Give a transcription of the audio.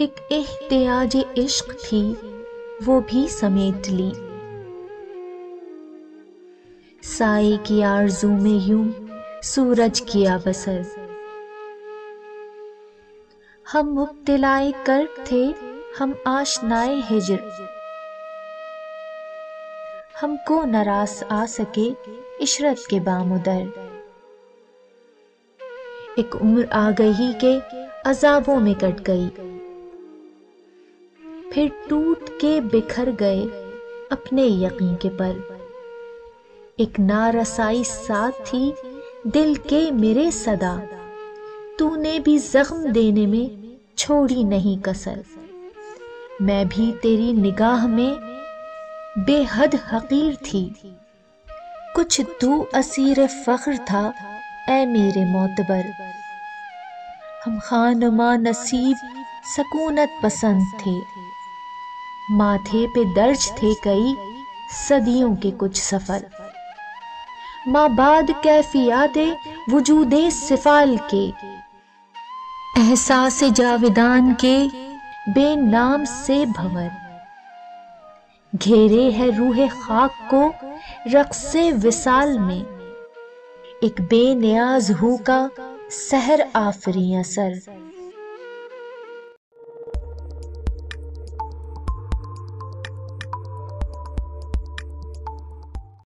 एक एहतियाज इश्क थी, वो भी समेट ली। साए की आरज़ू में यूं सूरज किया बसर। हम मुब्तिलाए कर्ब थे, हम आशनाए हिज्र। हमको नाराज आ सके इशरत के बामुदर। एक उम्र आ गई के अज़ाबों में कट गई, फिर टूट के बिखर गए अपने यकीन के पर। एक नारसाई साथ थी दिल के मेरे सदा, तूने भी जख्म देने में छोड़ी नहीं कसर। मैं भी तेरी निगाह में बेहद हकीर थी, कुछ तू असीर फख्र था ऐ मेरे मोतबर। हम खानमा नसीब सकूनत पसंद थे, माथे पे दर्ज थे कई सदियों के कुछ सफर। माबाद कैफियाते वजूदे सिफाल के, एहसास जाविदान के बेनाम से भंवर। घेरे है रूहे खाक को रक्से विसाल में, एक बेनियाज हूँ का सहर आफरी असर।